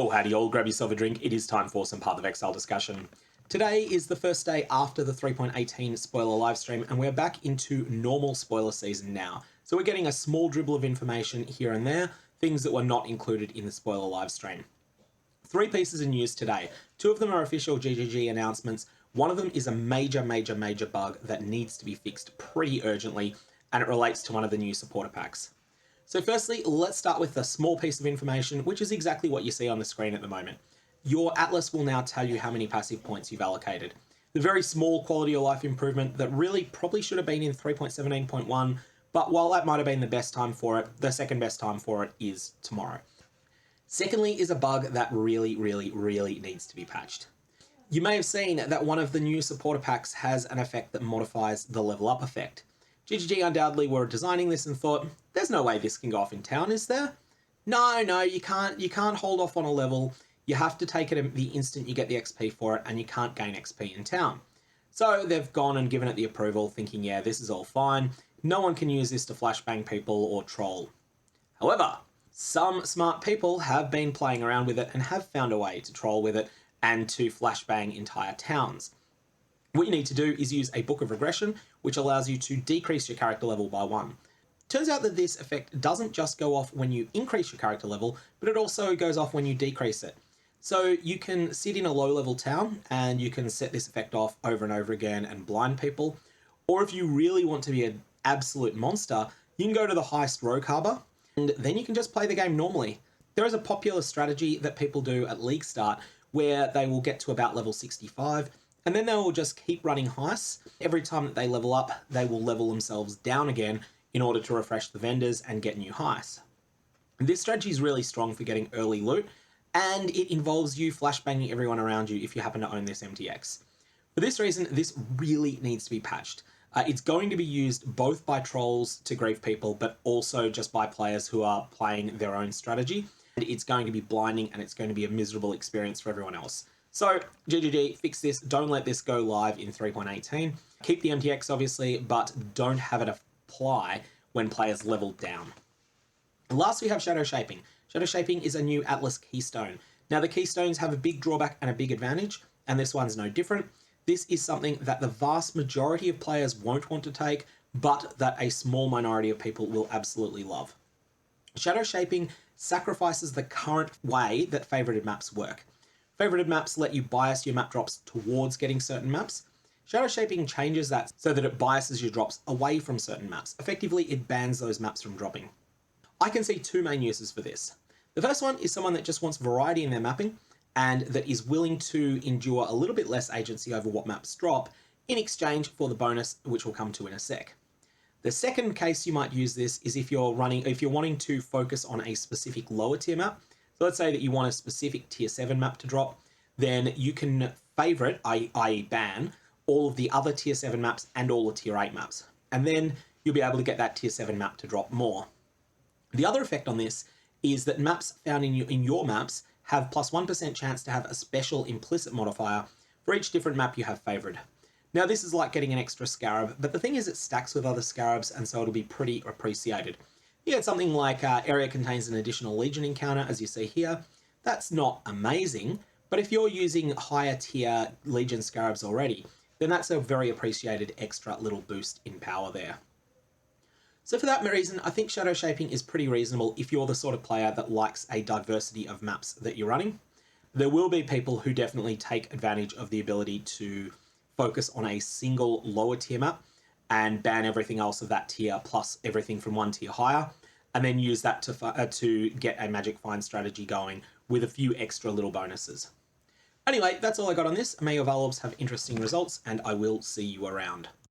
Oh, howdy all, grab yourself a drink. It is time for some Path of Exile discussion. Today is the first day after the 3.18 spoiler livestream, and we're back into normal spoiler season now. So we're getting a small dribble of information here and there, things that were not included in the spoiler livestream. 3 pieces of news today. 2 of them are official GGG announcements. One of them is a major bug that needs to be fixed pretty urgently, and it relates to one of the new supporter packs. So firstly, let's start with a small piece of information, which is exactly what you see on the screen at the moment. Your Atlas will now tell you how many passive points you've allocated. The very small quality of life improvement that really probably should have been in 3.17.1, but while that might have been the best time for it, the second best time for it is tomorrow. Secondly is a bug that really needs to be patched. You may have seen that one of the new supporter packs has an effect that modifies the level up effect. GGG undoubtedly were designing this and thought, there's no way this can go off in town, is there? No, you can't hold off on a level. You have to take it the instant you get the XP for it, and you can't gain XP in town. So they've gone and given it the approval, thinking, yeah, this is all fine. No one can use this to flashbang people or troll. However, some smart people have been playing around with it and have found a way to troll with it and to flashbang entire towns. What you need to do is use a book of regression, which allows you to decrease your character level by 1. Turns out that this effect doesn't just go off when you increase your character level, but it also goes off when you decrease it. So you can sit in a low-level town and you can set this effect off over and over again and blind people. Or if you really want to be an absolute monster, you can go to the highest rogue harbor, and then you can just play the game normally. There is a popular strategy that people do at league start where they will get to about level 65, and then they will just keep running heists. Every time that they level up, they will level themselves down again in order to refresh the vendors and get new heists. This strategy is really strong for getting early loot, and it involves you flashbanging everyone around you if you happen to own this MTX. For this reason, this really needs to be patched. It's going to be used both by trolls to grieve people, but also just by players who are playing their own strategy. And it's going to be blinding, and it's going to be a miserable experience for everyone else. So, GGG, fix this. Don't let this go live in 3.18. Keep the MTX, obviously, but don't have it apply when players level down. Last, we have Shadow Shaping. Shadow Shaping is a new Atlas Keystone. Now, the Keystones have a big drawback and a big advantage, and this one's no different. This is something that the vast majority of players won't want to take, but that a small minority of people will absolutely love. Shadow Shaping sacrifices the current way that favorited maps work. Favorited maps let you bias your map drops towards getting certain maps. Shadow Shaping changes that so that it biases your drops away from certain maps. Effectively, it bans those maps from dropping. I can see 2 main uses for this. The first one is someone that just wants variety in their mapping and that is willing to endure a little bit less agency over what maps drop in exchange for the bonus, which we'll come to in a sec. The second case you might use this is if you're wanting to focus on a specific lower tier map. So let's say that you want a specific tier 7 map to drop, then you can favorite, i.e. ban, all of the other tier 7 maps and all the tier 8 maps. And then you'll be able to get that tier 7 map to drop more. The other effect on this is that maps found in your maps have plus 1% chance to have a special implicit modifier for each different map you have favored. Now, this is like getting an extra scarab, but the thing is it stacks with other scarabs, and so it'll be pretty appreciated. You get something like area contains an additional Legion encounter, as you see here. That's not amazing, but if you're using higher tier Legion scarabs already, then that's a very appreciated extra little boost in power there. So for that reason, I think Shadow Shaping is pretty reasonable if you're the sort of player that likes a diversity of maps that you're running. There will be people who definitely take advantage of the ability to focus on a single lower tier map and ban everything else of that tier plus everything from 1 tier higher, and then use that to get a magic find strategy going with a few extra little bonuses. Anyway, that's all I got on this. May your Valorps have interesting results, and I will see you around.